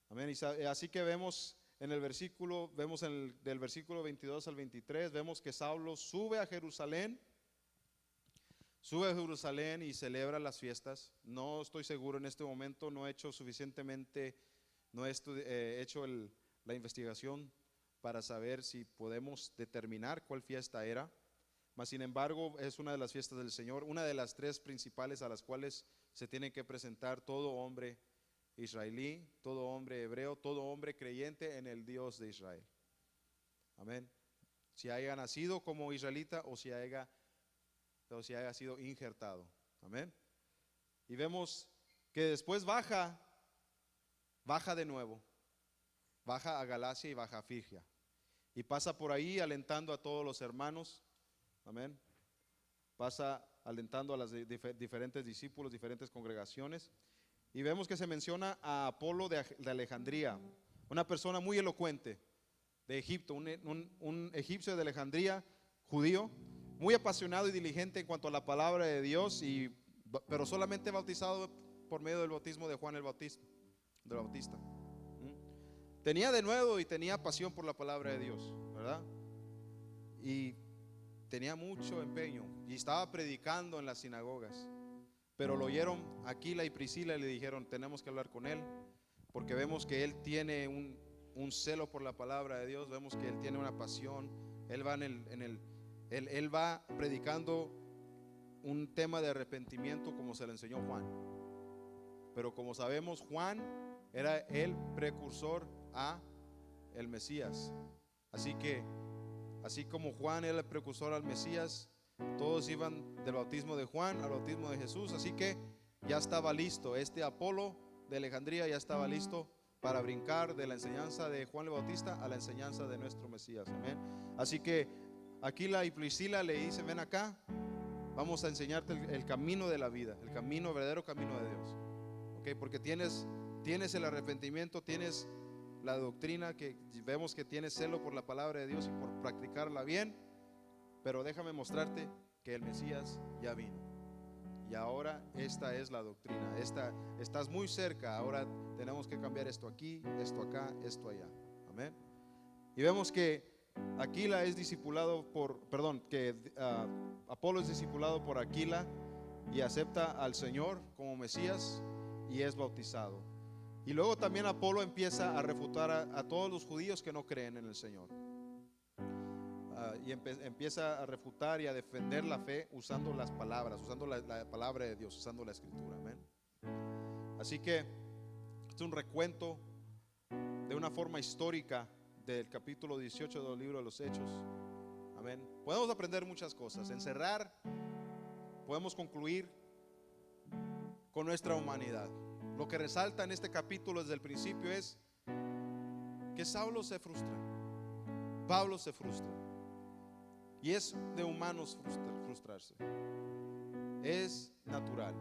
Amén. Y así que vemos en el versículo, del versículo 22 al 23, vemos que Saulo sube a Jerusalén y celebra las fiestas. No estoy seguro en este momento, no he hecho suficientemente, no he hecho la investigación para saber si podemos determinar cuál fiesta era. Mas sin embargo es una de las fiestas del Señor, una de las tres principales a las cuales se tiene que presentar todo hombre israelí, todo hombre hebreo, todo hombre creyente en el Dios de Israel. Amén. Si haya nacido como israelita o si haya sido injertado. Amén. Y vemos que después baja de nuevo, baja a Galacia y baja a Frigia, y pasa por ahí alentando a todos los hermanos. Amén. Pasa alentando a los diferentes discípulos, diferentes congregaciones. Y vemos que se menciona a Apolo de Alejandría, una persona muy elocuente, de Egipto, un egipcio de Alejandría, judío, muy apasionado y diligente en cuanto a la palabra de Dios, pero solamente bautizado por medio del bautismo de Juan el Bautista. Tenía de nuevo y tenía pasión por la palabra de Dios, ¿verdad? Y tenía mucho empeño y estaba predicando en las sinagogas. Pero lo oyeron Aquila y Priscila y le dijeron: tenemos que hablar con él, porque vemos que él tiene un celo por la palabra de Dios, vemos que él tiene una pasión. Él va él va predicando un tema de arrepentimiento como se le enseñó Juan. Pero como sabemos, Juan era el precursor a el Mesías. Así que, así como Juan era el precursor al Mesías, todos iban del bautismo de Juan al bautismo de Jesús. Así que ya estaba listo. Apolo de Alejandría ya estaba listo para brincar de la enseñanza de Juan el Bautista a la enseñanza de nuestro Mesías. Amén. Así que Aquila y Priscila le dicen: ven acá, vamos a enseñarte el camino de la vida, el verdadero camino de Dios. Okay, porque tienes el arrepentimiento, tienes la doctrina, que vemos que tienes celo por la palabra de Dios y por practicarla bien. Pero déjame mostrarte que el Mesías ya vino. Y ahora esta es la doctrina. Estás muy cerca. Ahora tenemos que cambiar esto aquí, esto acá, esto allá. Amén. Y vemos que Aquila es discipulado Apolo es discipulado por Aquila y acepta al Señor como Mesías y es bautizado. Y luego también Apolo empieza a refutar a todos los judíos que no creen en el Señor. Y empieza a refutar y a defender la fe usando las palabras, usando la palabra de Dios, usando la escritura. Amén. Así que este es un recuento de una forma histórica del capítulo 18 del libro de los Hechos. Amén. Podemos aprender muchas cosas. Encerrar, podemos concluir con nuestra humanidad. Lo que resalta en este capítulo desde el principio es que Saulo se frustra, Pablo se frustra. Y es de humanos frustrarse. Es natural.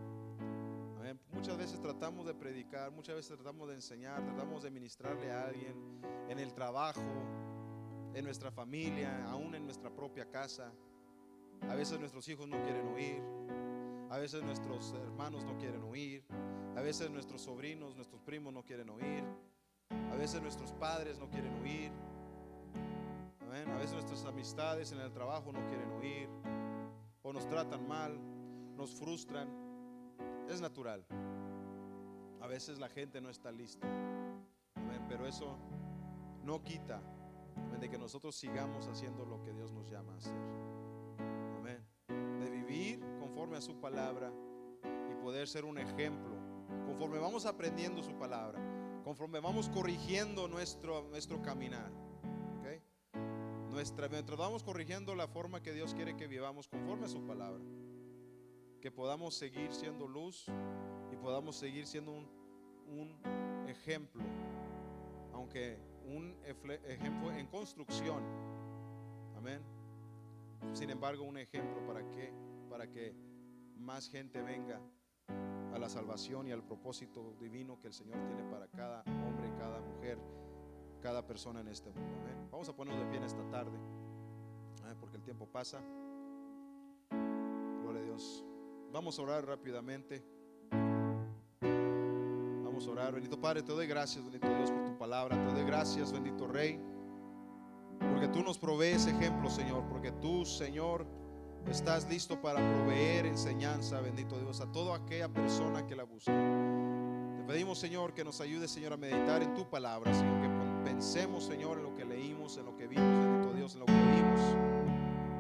Amén. Muchas veces tratamos de predicar, muchas veces tratamos de enseñar, tratamos de ministrarle a alguien en el trabajo, en nuestra familia, aún en nuestra propia casa. A veces nuestros hijos no quieren oír, a veces nuestros hermanos no quieren oír, a veces nuestros sobrinos, nuestros primos no quieren oír, a veces nuestros padres no quieren oír. A veces nuestras amistades en el trabajo no quieren oír, o nos tratan mal, nos frustran. Es natural. A veces la gente no está lista. Amén. Pero eso no quita, amén, de que nosotros sigamos haciendo lo que Dios nos llama a hacer. Amén. De vivir conforme a su palabra y poder ser un ejemplo. Conforme vamos aprendiendo su palabra, conforme vamos corrigiendo nuestro caminar. Mientras vamos corrigiendo la forma que Dios quiere que vivamos conforme a su palabra, que podamos seguir siendo luz y podamos seguir siendo un ejemplo, aunque un ejemplo en construcción. Amén. Sin embargo, un ejemplo para que más gente venga a la salvación y al propósito divino que el Señor tiene para cada hombre, cada mujer, cada persona en este mundo. Amén. Vamos a ponernos de pie en esta tarde, porque el tiempo pasa. Gloria a Dios. Vamos a orar rápidamente. Vamos a orar. Bendito Padre, te doy gracias, bendito Dios, por tu palabra. Te doy gracias, bendito Rey, porque tú nos provees ejemplo, Señor, porque tú, Señor, estás listo para proveer enseñanza, bendito Dios, a toda aquella persona que la busque. Te pedimos, Señor, que nos ayudes, Señor, a meditar en tu palabra, Señor, que pensemos, Señor, en lo que leímos, en lo que vimos, bendito Dios, en lo que vimos.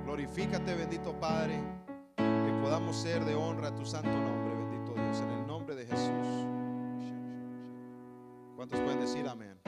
Glorifícate, bendito Padre, que podamos ser de honra a tu santo nombre, bendito Dios, en el nombre de Jesús. ¿Cuántos pueden decir amén?